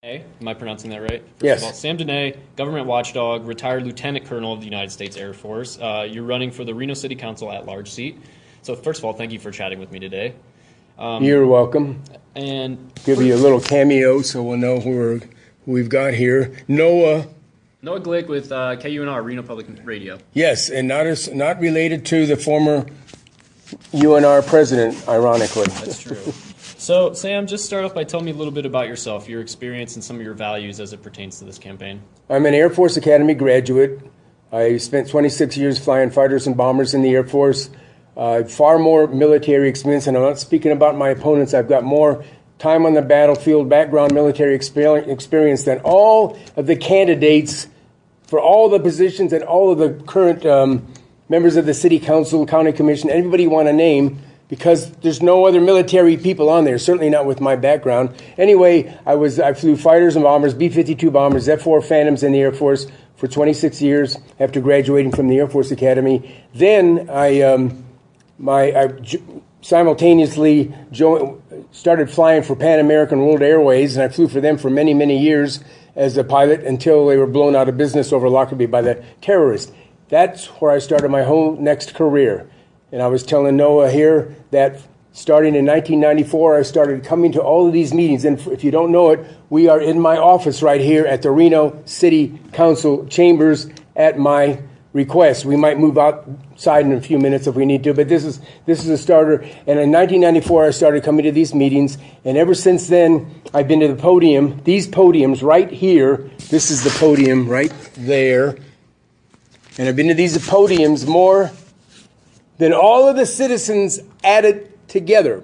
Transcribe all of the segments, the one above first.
Am I pronouncing that right? Yes. Of all, Sam Dehne, government watchdog, retired lieutenant colonel of the United States Air Force. You're running for the Reno City Council at-large seat. So first of all, thank you for chatting with me today. You're welcome. And give you a little cameo so we'll know who we've got here. Noah Glick with KUNR, Reno Public Radio. Yes, and not related to the former UNR president, ironically. That's true. So, Sam, just start off by telling me a little bit about yourself, your experience, and some of your values as it pertains to this campaign. I'm an Air Force Academy graduate. I spent 26 years flying fighters and bombers in the Air Force. Far more military experience, and I'm not speaking about my opponents. I've got more time on the battlefield, background military experience than all of the candidates for all the positions and all of the current members of the City Council, County Commission, anybody you want to name, because there's no other military people on there, certainly not with my background. Anyway, I flew fighters and bombers, B-52 bombers, F-4 Phantoms in the Air Force for 26 years after graduating from the Air Force Academy. Then I simultaneously started flying for Pan American World Airways, and I flew for them for many, many years as a pilot until they were blown out of business over Lockerbie by the terrorists. That's where I started my whole next career. And I was telling Noah here that starting in 1994, I started coming to all of these meetings. And if you don't know it, we are in my office right here at the Reno City Council chambers at my request. We might move outside in a few minutes if we need to, but this is a starter. And in 1994, I started coming to these meetings. And ever since then, I've been to the podium, these podiums right here. This is the podium right there. And I've been to these podiums more than all of the citizens added together.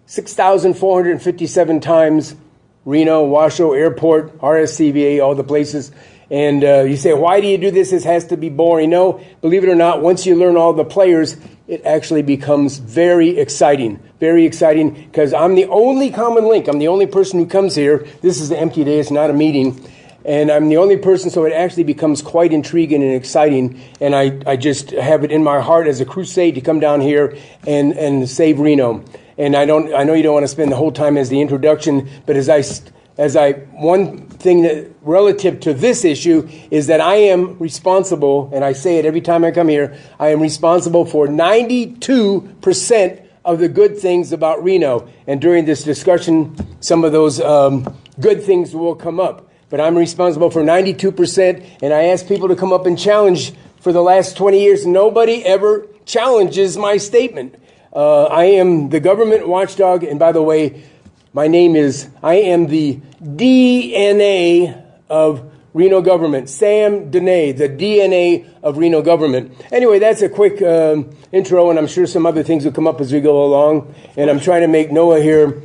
6,457 times, Reno, Washoe Airport, RSCVA, all the places. And you say, why do you do this? This has to be boring. No, believe it or not, once you learn all the players, it actually becomes very exciting. Very exciting, because I'm the only common link. I'm the only person who comes here. This is an empty day. It's not a meeting. And I'm the only person, so it actually becomes quite intriguing and exciting. And I just have it in my heart as a crusade to come down here and save Reno. And I know you don't want to spend the whole time as the introduction, but one thing that relative to this issue is that I am responsible, and I say it every time I come here, I am responsible for 92% of the good things about Reno. And during this discussion, some of those good things will come up. But I'm responsible for 92%, and I ask people to come up and challenge. For the last 20 years, nobody ever challenges my statement. I am the government watchdog, and by the way, I am the DNA of Reno government. Sam Dehne, the DNA of Reno government. Anyway, that's a quick intro, and I'm sure some other things will come up as we go along. And I'm trying to make Noah here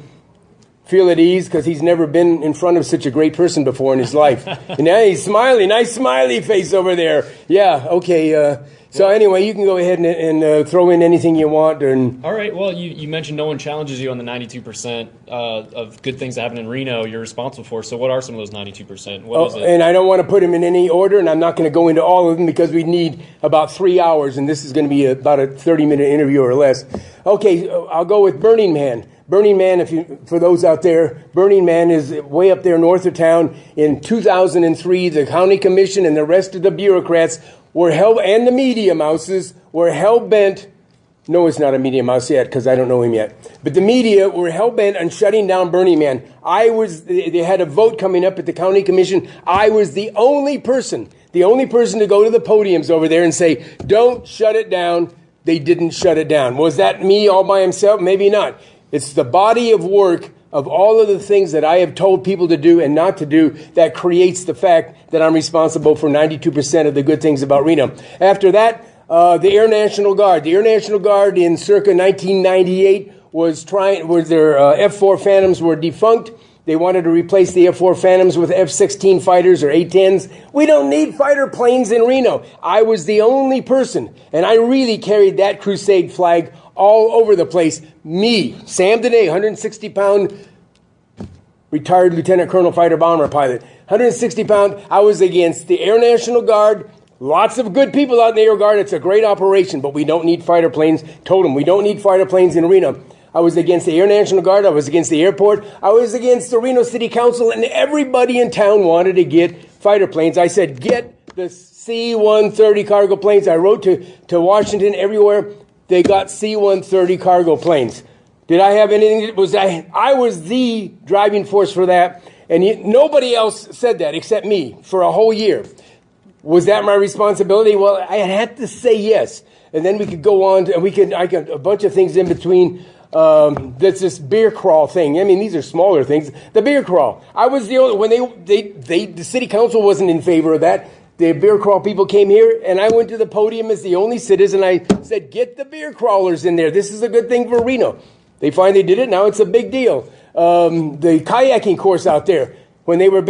feel at ease, because he's never been in front of such a great person before in his life. And now he's smiling. Nice smiley face over there. Yeah, okay. So anyway, you can go ahead and throw in anything you want. All right. Well, you mentioned no one challenges you on the 92% of good things that happen in Reno you're responsible for. So what are some of those 92%? What is it? And I don't want to put them in any order, and I'm not going to go into all of them because we need about 3 hours, and this is going to be about a 30-minute interview or less. Okay, I'll go with Burning Man. Burning Man, for those out there, Burning Man is way up there north of town. In 2003, the county commission and the rest of the bureaucrats and the media mouses were hell-bent. No, it's not a media mouse yet, because I don't know him yet. But the media were hell-bent on shutting down Burning Man. They had a vote coming up at the county commission. I was the only person to go to the podiums over there and say, don't shut it down. They didn't shut it down. Was that me all by himself? Maybe not. It's the body of work of all of the things that I have told people to do and not to do that creates the fact that I'm responsible for 92% of the good things about Reno. After that, the Air National Guard. The Air National Guard in circa 1998 their F-4 Phantoms were defunct. They wanted to replace the F-4 Phantoms with F-16 fighters or A-10s. We don't need fighter planes in Reno. I was the only person, and I really carried that crusade flag all over the place. Me, Sam Dehne, 160-pound retired lieutenant colonel fighter bomber pilot. 160-pound, I was against the Air National Guard. Lots of good people out in the Air Guard. It's a great operation, but we don't need fighter planes. Told them we don't need fighter planes in Reno. I was against the Air National Guard. I was against the airport. I was against the Reno City Council, and everybody in town wanted to get fighter planes. I said, get the C-130 cargo planes. I wrote to Washington everywhere. They got C-130 cargo planes. Did I have anything? I was the driving force for that, and nobody else said that except me for a whole year. Was that my responsibility? Well, I had to say yes. And then we could go on, and I got a bunch of things in between. That's this beer crawl thing. I mean, these are smaller things. The beer crawl. I was the only, when the city council wasn't in favor of that. The beer crawl people came here, and I went to the podium as the only citizen. I said, get the beer crawlers in there. This is a good thing for Reno. They finally did it. Now it's a big deal. The kayaking course out there. When they were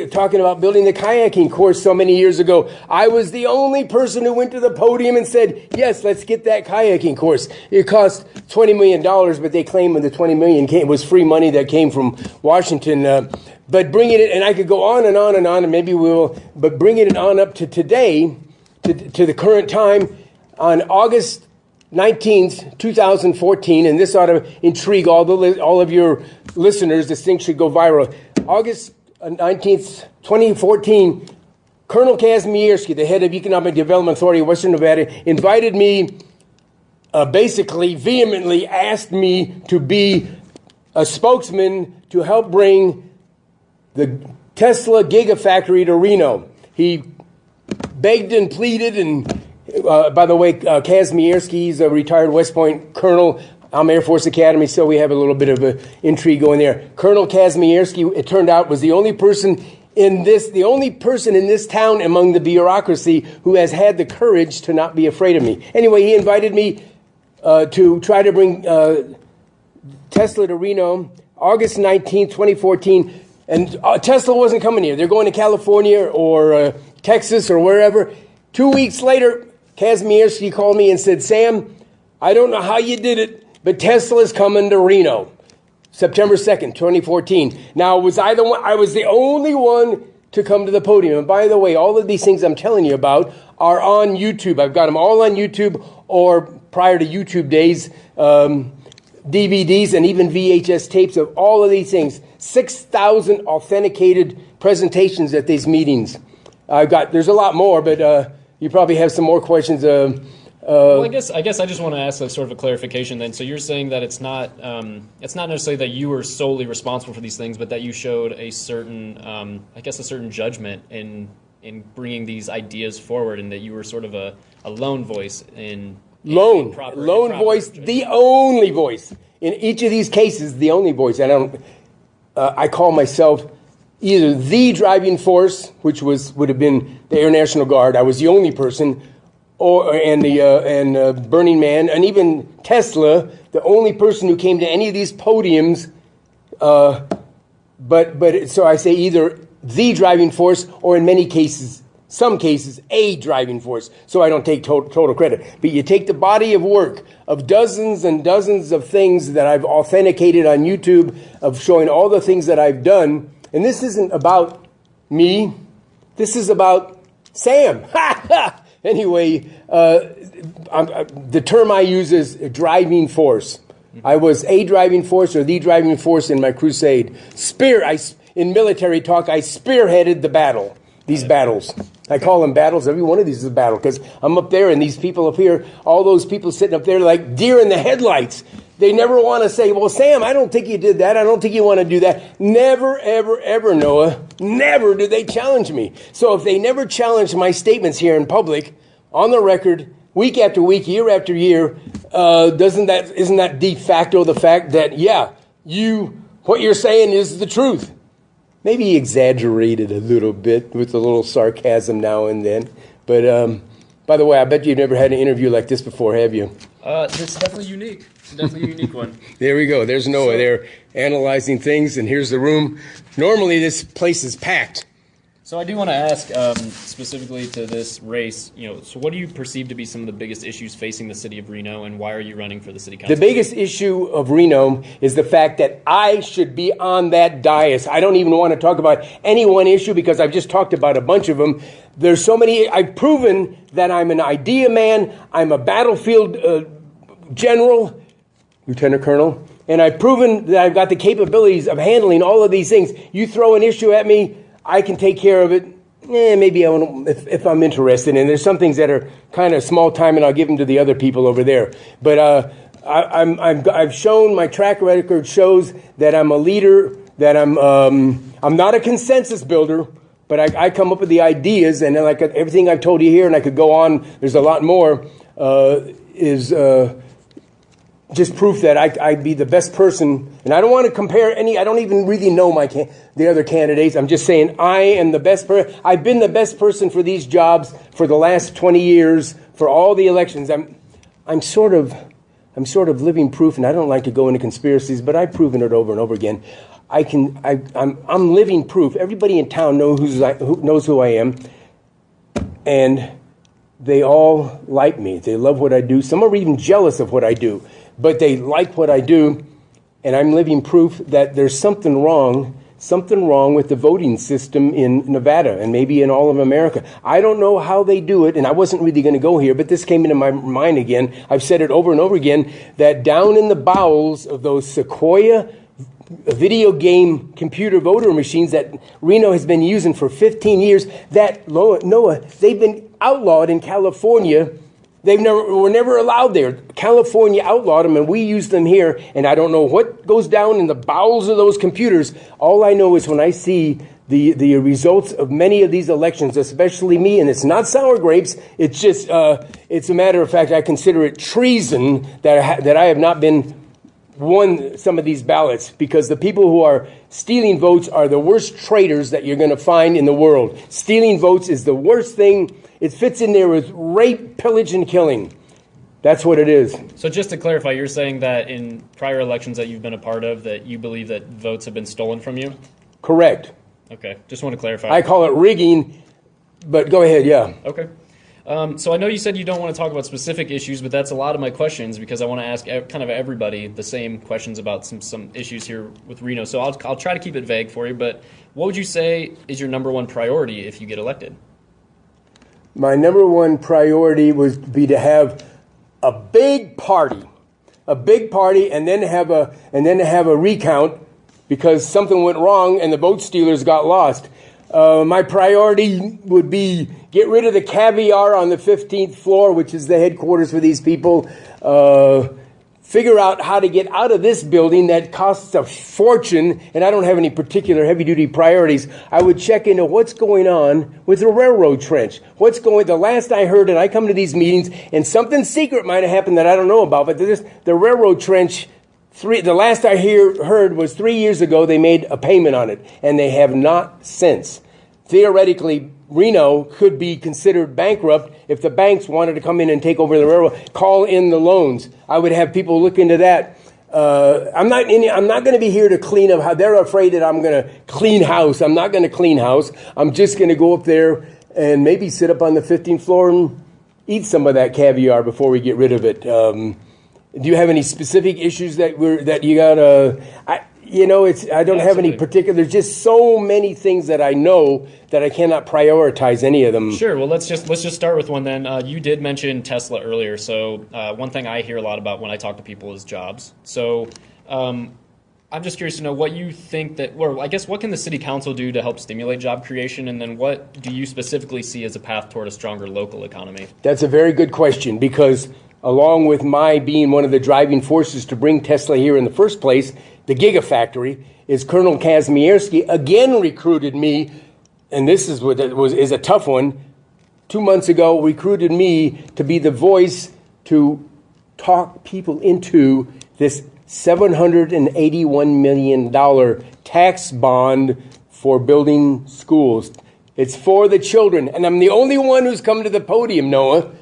talking about building the kayaking course so many years ago, I was the only person who went to the podium and said, yes, let's get that kayaking course. It cost $20 million, but they claimed the $20 million was free money that came from Washington. But bringing it, and I could go on and on and on, and maybe we will, but bringing it on up to today, to the current time, on August 19th, 2014, and this ought to intrigue all of your listeners. This thing should go viral. August 19th, 2014, Colonel Kazmierski, the head of Economic Development Authority of Western Nevada, invited me, basically vehemently asked me to be a spokesman to help bring the Tesla Gigafactory to Reno. He begged and pleaded, and by the way, Kazmierski is a retired West Point colonel. I'm Air Force Academy, so we have a little bit of an intrigue going there. Colonel Kazmierski, it turned out, was the only person in this town among the bureaucracy who has had the courage to not be afraid of me. Anyway, he invited me to try to bring Tesla to Reno, August 19th, 2014, and Tesla wasn't coming here. They're going to California or Texas or wherever. 2 weeks later, Kazmierski called me and said, Sam, I don't know how you did it, but Tesla's coming to Reno, September 2nd, 2014. Now, was I the one? I was the only one to come to the podium. And by the way, all of these things I'm telling you about are on YouTube. I've got them all on YouTube, or prior to YouTube days, DVDs and even VHS tapes of all of these things. 6,000 authenticated presentations at these meetings. There's a lot more, but you probably have some more questions. Well, I guess I just want to ask a sort of a clarification then. So you're saying that it's not necessarily that you were solely responsible for these things, but that you showed a certain, a certain judgment in bringing these ideas forward, and that you were sort of a lone voice in voice, the only voice in each of these cases, the only voice. And I call myself either the driving force, which would have been the Air National Guard. I was the only person. And Burning Man, and even Tesla, the only person who came to any of these podiums. But so I say either the driving force, or in many cases, some cases, a driving force. So I don't take total credit. But you take the body of work of dozens and dozens of things that I've authenticated on YouTube, of showing all the things that I've done. And this isn't about me. This is about Sam. Anyway, the term I use is driving force. I was a driving force, or the driving force in my crusade. In military talk, I spearheaded the battle. These battles. I call them battles. Every one of these is a battle, because I'm up there and these people up here, all those people sitting up there like deer in the headlights. They never want to say, well, Sam, I don't think you did that. I don't think you want to do that. Never, ever, ever, Noah. Never do they challenge me. So if they never challenge my statements here in public, on the record, week after week, year after year, isn't that de facto the fact that, what you're saying is the truth? Maybe exaggerated a little bit with a little sarcasm now and then. But by the way, I bet you've never had an interview like this before, have you? It's definitely unique. It's definitely a unique one. There we go. There's Noah. They're analyzing things, and here's the room. Normally, this place is packed. So I do want to ask specifically to this race, so what do you perceive to be some of the biggest issues facing the city of Reno, and why are you running for the city council? The biggest issue of Reno is the fact that I should be on that dais. I don't even want to talk about any one issue, because I've just talked about a bunch of them. There's so many. I've proven that I'm an idea man. I'm a battlefield general, lieutenant colonel. and I've proven that I've got the capabilities of handling all of these things. You throw an issue at me, I can take care of it. Maybe I won't, if I'm interested. And there's some things that are kind of small time, and I'll give them to the other people over there. But I've shown, my track record shows that I'm a leader, that I'm not a consensus builder, but I come up with the ideas, and like everything I've told you here, and I could go on, there's a lot more, is just proof that I'd be the best person. And I don't want to compare I don't even really know the other candidates. I'm just saying I am the best person. I've been the best person for these jobs for the last 20 years, for all the elections. I'm sort of living proof, and I don't like to go into conspiracies, but I've proven it over and over again. I'm living proof. Everybody in town knows who I am, and they all like me. They love what I do. Some are even jealous of what I do, but they like what I do, and I'm living proof that there's something wrong with the voting system in Nevada and maybe in all of America. I don't know how they do it, and I wasn't really going to go here, but this came into my mind again. I've said it over and over again, that down in the bowels of those Sequoia video game computer voter machines that Reno has been using for 15 years, that, Noah, they've been outlawed in California. Were never allowed there. California outlawed them, and we use them here. And I don't know what goes down in the bowels of those computers. All I know is when I see the results of many of these elections, especially me, and it's not sour grapes. It's just it's a matter of fact. I consider it treason that I have not been won some of these ballots, because the people who are stealing votes are the worst traitors that you're going to find in the world. Stealing votes is the worst thing. It fits in there with rape, pillage, and killing. That's what it is. So just to clarify, you're saying that in prior elections that you've been a part of, that you believe that votes have been stolen from you? Correct. Okay, just want to clarify. I call it rigging, but go ahead, yeah. Okay. So I know you said you don't want to talk about specific issues, but that's a lot of my questions, because I want to ask kind of everybody the same questions about some issues here with Reno. So I'll try to keep it vague for you, but what would you say is your number one priority if you get elected? My number one priority would be to have a big party, and then have a recount because something went wrong and the vote stealers got lost. My priority would be get rid of the caviar on the 15th floor, which is the headquarters for these people. Figure out how to get out of this building that costs a fortune, and I don't have any particular heavy-duty priorities. I would check into what's going on with the railroad trench. The last I heard, and I come to these meetings, and something secret might have happened that I don't know about, but the railroad trench, the last I heard was 3 years ago they made a payment on it, and they have not since. Theoretically, Reno could be considered bankrupt if the banks wanted to come in and take over the railroad, call in the loans. I would have people look into that. I'm not going to be here to clean up. How they're afraid that I'm going to clean house. I'm not going to clean house. I'm just going to go up there and maybe sit up on the 15th floor and eat some of that caviar before we get rid of it. Do you have any specific issues that you got? I don't have any particular. There's just so many things that I know that I cannot prioritize any of them. Sure. Well, let's just start with one then. You did mention Tesla earlier. So one thing I hear a lot about when I talk to people is jobs. So I'm just curious to know what you think what can the city council do to help stimulate job creation, and then what do you specifically see as a path toward a stronger local economy? That's a very good question, because along with my being one of the driving forces to bring Tesla here in the first place, the Gigafactory, is Colonel Kazmierski again recruited me, and this is is a tough one. 2 months ago, recruited me to be the voice to talk people into this $781 million tax bond for building schools. It's for the children, and I'm the only one who's come to the podium, Noah,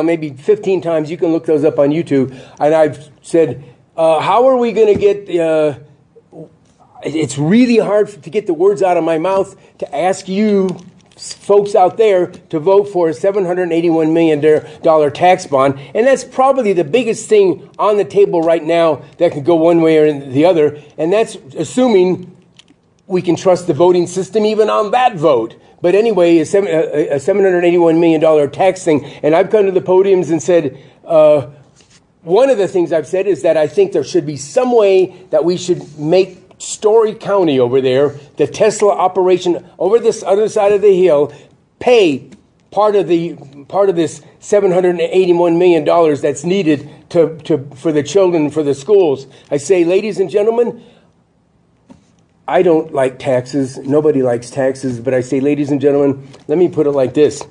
maybe 15 times. You can look those up on YouTube, and I've said, how are we going to get, it's really hard to get the words out of my mouth to ask you folks out there to vote for a $781 million tax bond. And that's probably the biggest thing on the table right now that could go one way or the other. And that's assuming we can trust the voting system even on that vote. But anyway, a $781 million tax thing. And I've come to the podiums and said, one of the things I've said is that I think there should be some way that we should make Story County over there, the Tesla operation over this other side of the hill, pay part of this $781 million that's needed for the children, for the schools. I say, ladies and gentlemen, I don't like taxes. Nobody likes taxes. But I say, ladies and gentlemen, let me put it like this.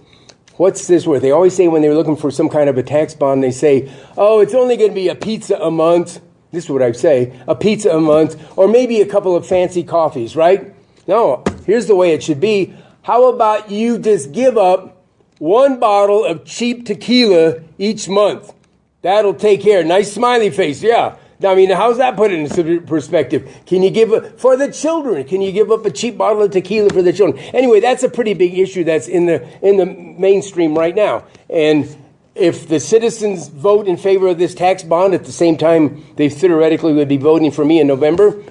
What's this worth? They always say when they're looking for some kind of a tax bond, they say, oh, it's only going to be a pizza a month. This is what I say, a pizza a month, or maybe a couple of fancy coffees, right? No, here's the way it should be. How about you just give up one bottle of cheap tequila each month? That'll take care. Nice smiley face, yeah. I mean, how's that put it into perspective? Can you give up, for the children, can you give up a cheap bottle of tequila for the children? Anyway, that's a pretty big issue that's in the mainstream right now. And if the citizens vote in favor of this tax bond at the same time they theoretically would be voting for me in November,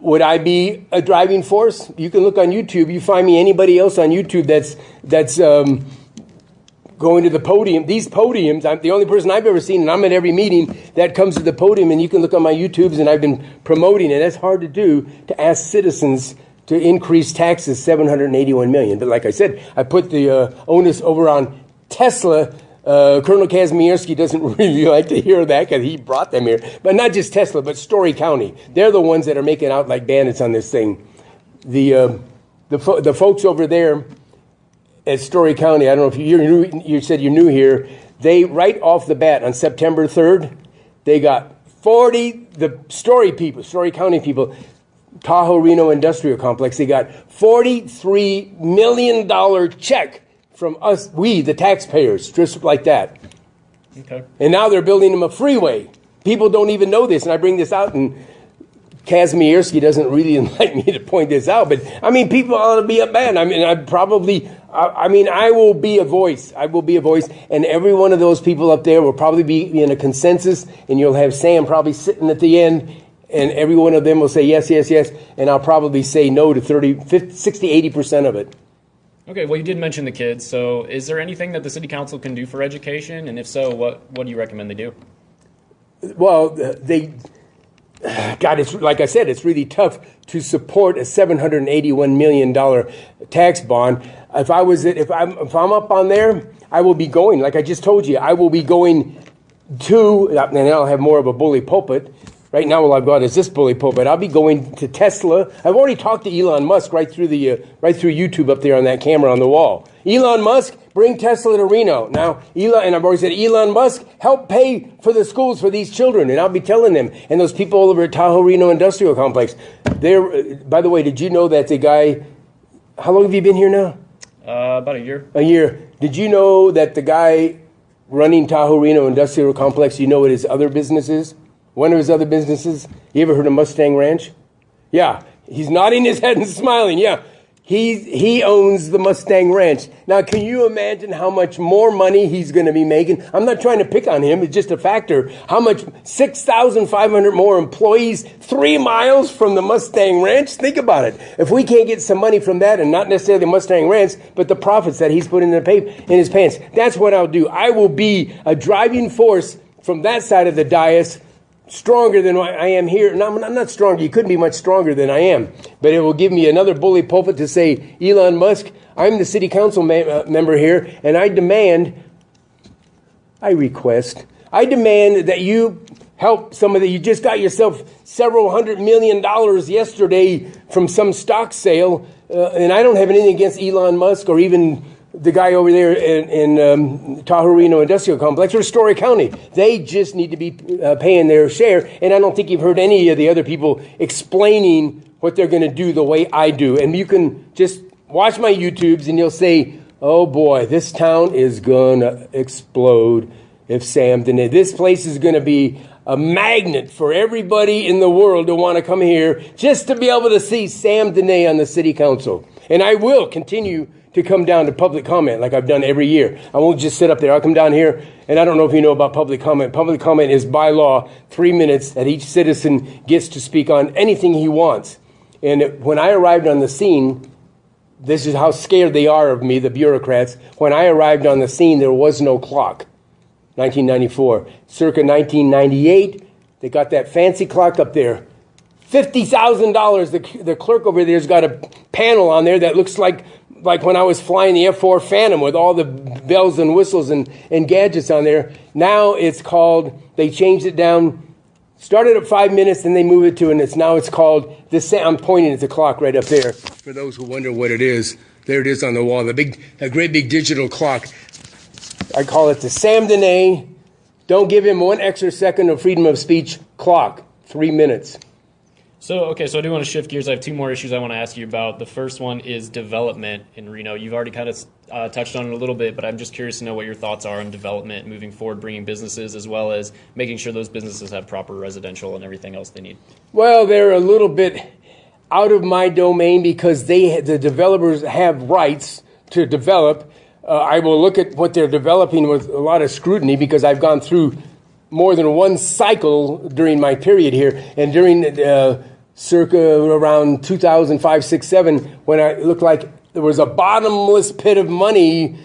would I be a driving force? You can look on YouTube. You find me anybody else on YouTube that's going to the podium. These podiums, I'm the only person I've ever seen, and I'm at every meeting that comes to the podium, and you can look on my YouTubes, and I've been promoting it. That's hard to do, to ask citizens to increase taxes $781 million. But like I said, I put the onus over on Tesla. Colonel Kazmierski doesn't really like to hear that because he brought them here. But not just Tesla, but Story County. They're the ones that are making out like bandits on this thing. The folks over there at Story County, I don't know if you're new, you said you're new here. They, right off the bat, on September 3rd, they got 40, the Story County people, Tahoe Reno Industrial Complex, they got $43 million check from us, we, the taxpayers, just like that. Okay. And now they're building them a freeway. People don't even know this, and I bring this out, and Kazmierski doesn't really like me to point this out, but I mean, people ought to be a man. I mean, I will be a voice. I will be a voice, and every one of those people up there will probably be in a consensus, and you'll have Sam probably sitting at the end, and every one of them will say yes, yes, yes, and I'll probably say no to 30, 50, 60, 80% of it. Okay, well, you did mention the kids, so is there anything that the city council can do for education, and if so, what do you recommend they do? Well, God, it's like I said, it's really tough to support a $781 million tax bond. If I'm up on there, I will be going. Like I just told you, I will be going to, and I'll have more of a bully pulpit. Right now, all I've got is this bully pulpit. I'll be going to Tesla. I've already talked to Elon Musk right through YouTube up there on that camera on the wall. Elon Musk, bring Tesla to Reno. Now, and I've already said, Elon Musk, help pay for the schools for these children. And I'll be telling them, and those people all over at Tahoe Reno Industrial Complex. By the way, did you know that the guy, how long have you been here now? About a year. A year. Did you know that the guy running Tahoe Reno Industrial Complex, you know what his other business is? One of his other businesses, you ever heard of Mustang Ranch? Yeah, he's nodding his head and smiling. Yeah, he owns the Mustang Ranch. Now, can you imagine how much more money he's going to be making? I'm not trying to pick on him. It's just a factor. How much? 6,500 more employees 3 miles from the Mustang Ranch? Think about it. If we can't get some money from that, and not necessarily the Mustang Ranch, but the profits that he's put in his pants, that's what I'll do. I will be a driving force from that side of the dais, stronger than I am here. No, I'm not stronger. You couldn't be much stronger than I am. But it will give me another bully pulpit to say, Elon Musk, I'm the city council member here, and I demand that you help some of you just got yourself several $100 million yesterday from some stock sale, and I don't have anything against Elon Musk or even the guy over there in Tahoe Reno Industrial Complex or Story County. They just need to be paying their share. And I don't think you've heard any of the other people explaining what they're going to do the way I do. And you can just watch my YouTubes and you'll say, oh boy, this town is going to explode if Sam Dehne. This place is going to be a magnet for everybody in the world to want to come here just to be able to see Sam Dehne on the city council. And I will continue to come down to public comment like I've done every year. I won't just sit up there. I'll come down here, and I don't know if you know about public comment. Public comment is by law 3 minutes that each citizen gets to speak on anything he wants. And when I arrived on the scene, this is how scared they are of me, the bureaucrats. When I arrived on the scene, there was no clock. 1994. Circa 1998, they got that fancy clock up there. $50,000. The clerk over there's got a panel on there that looks like when I was flying the F-4 Phantom with all the bells and whistles and gadgets on there. Now it's called, they changed it down, started at 5 minutes, then they moved it to, and it's called, I'm pointing at the clock right up there. For those who wonder what it is, there it is on the wall, a great big digital clock. I call it the Sam Dehne, don't give him 1 extra second of freedom of speech clock, 3 minutes. So I do want to shift gears. I have 2 more issues I want to ask you about. The first one is development in Reno. You've already kind of touched on it a little bit, but I'm just curious to know what your thoughts are on development moving forward, bringing businesses as well as making sure those businesses have proper residential and everything else they need. Well, they're a little bit out of my domain because the developers have rights to develop. I will look at what they're developing with a lot of scrutiny because I've gone through more than one cycle during my period here, and during circa around 2005, 6, 7, when it looked like there was a bottomless pit of money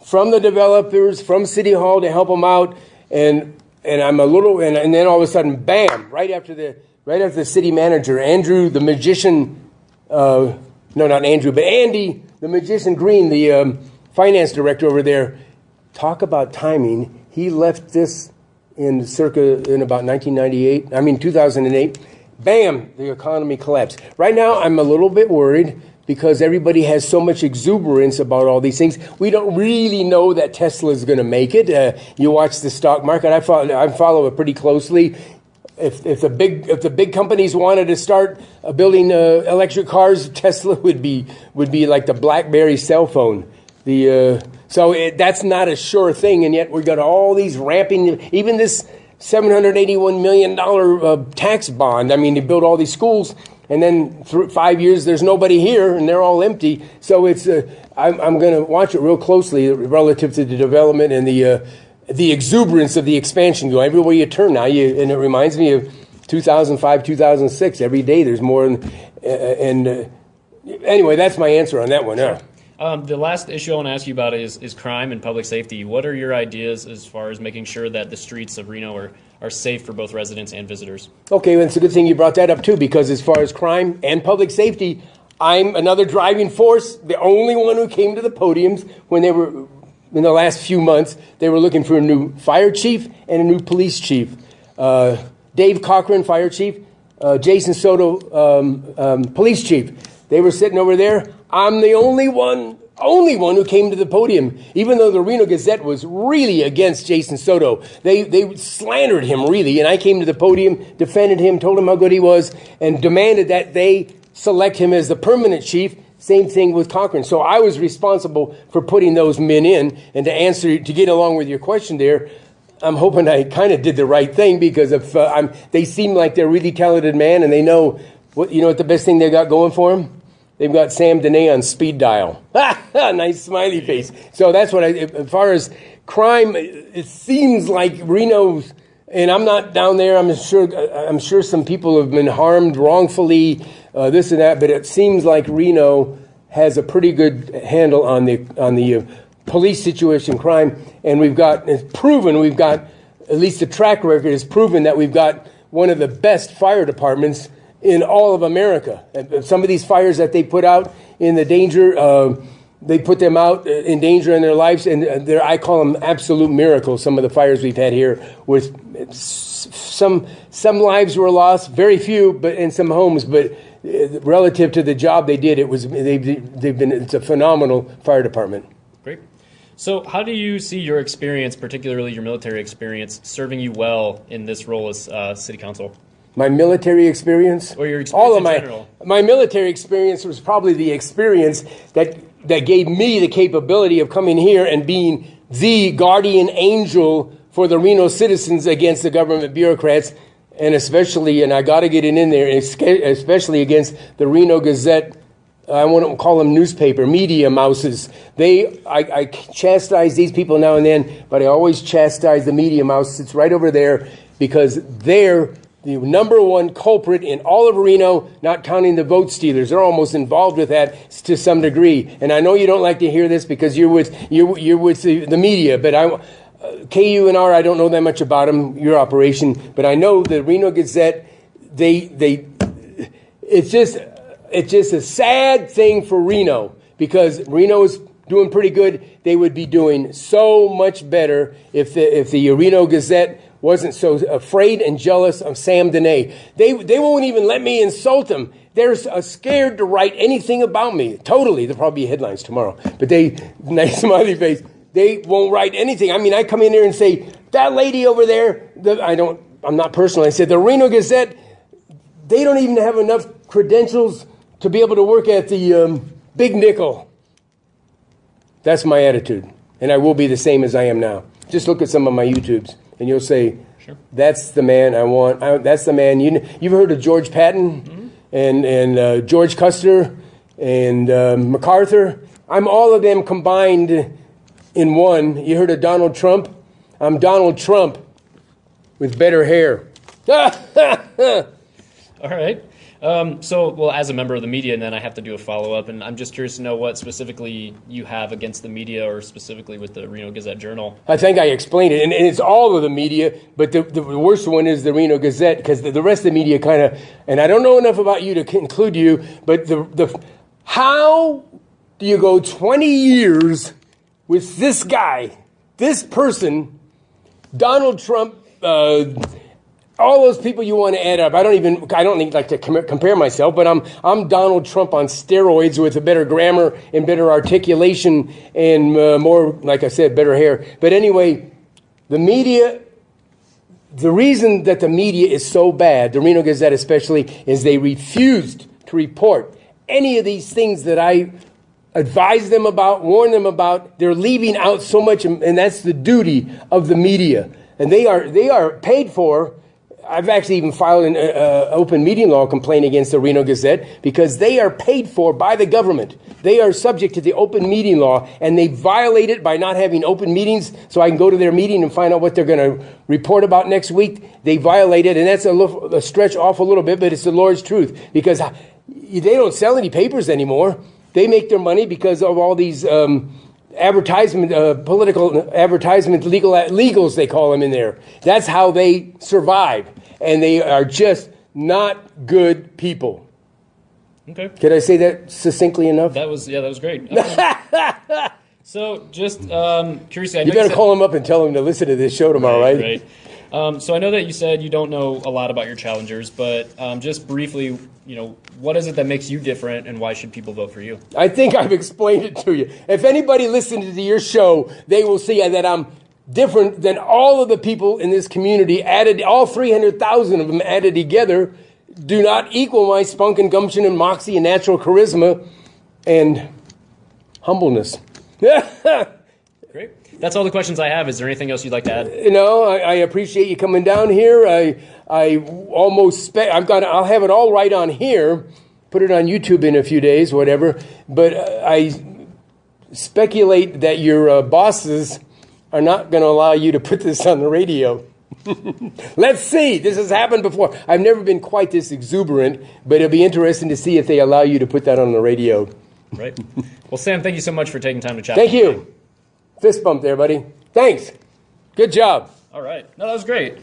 from the developers, from City Hall to help them out, and I'm a little, and then all of a sudden, bam! Right after the city manager, Andrew the magician, no, not Andrew, but Andy the magician Green, the finance director over there. Talk about timing. He left this in about 2008. Bam, the economy collapsed. Right now, I'm a little bit worried because everybody has so much exuberance about all these things. We don't really know that Tesla is going to make it. You watch the stock market. I follow it pretty closely. If the big companies wanted to start building electric cars, Tesla would be like the BlackBerry cell phone. That's not a sure thing, and yet we've got all these ramping. Even this $781 million tax bond. I mean, they built all these schools, and then through 5 years, there's nobody here, and they're all empty. So I'm going to watch it real closely relative to the development and the exuberance of the expansion going everywhere you turn now. And it reminds me of 2005, 2006. Every day there's more. Anyway, that's my answer on that one. Sure. The last issue I want to ask you about is crime and public safety. What are your ideas as far as making sure that the streets of Reno are safe for both residents and visitors? Okay, well, it's a good thing you brought that up, too, because as far as crime and public safety, I'm another driving force, the only one who came to the podiums when they were, in the last few months, they were looking for a new fire chief and a new police chief. Dave Cochran, fire chief, Jason Soto, police chief. They were sitting over there. I'm the only one who came to the podium, even though the Reno Gazette was really against Jason Soto. They slandered him, really, and I came to the podium, defended him, told him how good he was, and demanded that they select him as the permanent chief. Same thing with Cochran. So I was responsible for putting those men in, and to get along with your question there, I'm hoping I kind of did the right thing because they seem like they're a really talented man, and they know what the best thing they got going for them? They've got Sam Dehne on speed dial. Nice smiley face. So that's what as far as crime, it seems like Reno's, and I'm not down there. I'm sure some people have been harmed wrongfully, this and that. But it seems like Reno has a pretty good handle on the police situation, crime, and it's proven we've got, at least the track record has proven that we've got one of the best fire departments in all of America. Some of these fires that they put out in the danger, they put them out in danger in their lives, and I call them absolute miracles. Some of the fires we've had here, with some lives were lost, very few, but in some homes. But relative to the job they did, it's a phenomenal fire department. Great. So, how do you see your experience, particularly your military experience, serving you well in this role as city council? My military experience? Or your experience in general? My military experience was probably the experience that gave me the capability of coming here and being the guardian angel for the Reno citizens against the government bureaucrats, and especially, and I got to get it in there, especially against the Reno Gazette. I won't call them newspaper, media mouses. I chastise these people now and then, but I always chastise the media mouse. It's right over there because they're the number one culprit in all of Reno, not counting the vote stealers. They're almost involved with that to some degree. And I know you don't like to hear this because you're with the media, but KUNR, I don't know that much about them, your operation, but I know the Reno Gazette, it's just a sad thing for Reno, because Reno is doing pretty good. They would be doing so much better if the Reno Gazette wasn't so afraid and jealous of Sam Dehne. They won't even let me insult them. They're scared to write anything about me. Totally. There'll probably be headlines tomorrow. But nice smiley face, they won't write anything. I mean, I come in there and say, that lady over there, I'm not personal. I said, the Reno Gazette, they don't even have enough credentials to be able to work at the Big Nickel. That's my attitude. And I will be the same as I am now. Just look at some of my YouTubes, and you'll say, sure, that's the man I want. That's the man. You've heard of George Patton, mm-hmm, and George Custer and MacArthur. I'm all of them combined in one. You heard of Donald Trump? I'm Donald Trump with better hair. All right. Well, as a member of the media, and then I have to do a follow-up, and I'm just curious to know what specifically you have against the media, or specifically with the Reno Gazette-Journal. I think I explained it, and it's all of the media, but the worst one is the Reno Gazette, because the rest of the media kind of, and I don't know enough about you to include you, but how do you go 20 years with this guy, this person, Donald Trump, all those people you want to add up? I don't need like to compare myself, but I'm Donald Trump on steroids with a better grammar and better articulation and more, like I said, better hair. But anyway, the media, the reason that the media is so bad, the Reno Gazette especially, is they refused to report any of these things that I advise them about, warn them about. They're leaving out so much, and that's the duty of the media. And they are paid for. I've actually even filed an open meeting law complaint against the Reno Gazette, because they are paid for by the government. They are subject to the open meeting law, and they violate it by not having open meetings so I can go to their meeting and find out what they're going to report about next week. They violate it, and that's a stretch off a little bit, but it's the Lord's truth, because they don't sell any papers anymore. They make their money because of all these political advertisement, legals, they call them in there. That's how they survive. And they are just not good people. Okay. Could I say that succinctly enough? That was great. So just curious. You better call them up and tell them to listen to this show tomorrow, right? Right. So I know that you said you don't know a lot about your challengers, but just briefly, what is it that makes you different, and why should people vote for you? I think I've explained it to you. If anybody listens to your show, they will see that I'm different than all of the people in this community added. All 300,000 of them added together do not equal my spunk and gumption and moxie and natural charisma and humbleness. Great. That's all the questions I have. Is there anything else you'd like to add? I appreciate you coming down here. I'll have it all right on here, put it on YouTube in a few days, whatever. But I speculate that your bosses are not going to allow you to put this on the radio. Let's see. This has happened before. I've never been quite this exuberant, but it'll be interesting to see if they allow you to put that on the radio. Right. Well, Sam, thank you so much for taking time to chat. Thank you. Fist bump there, buddy. Thanks. Good job. All right. No, that was great.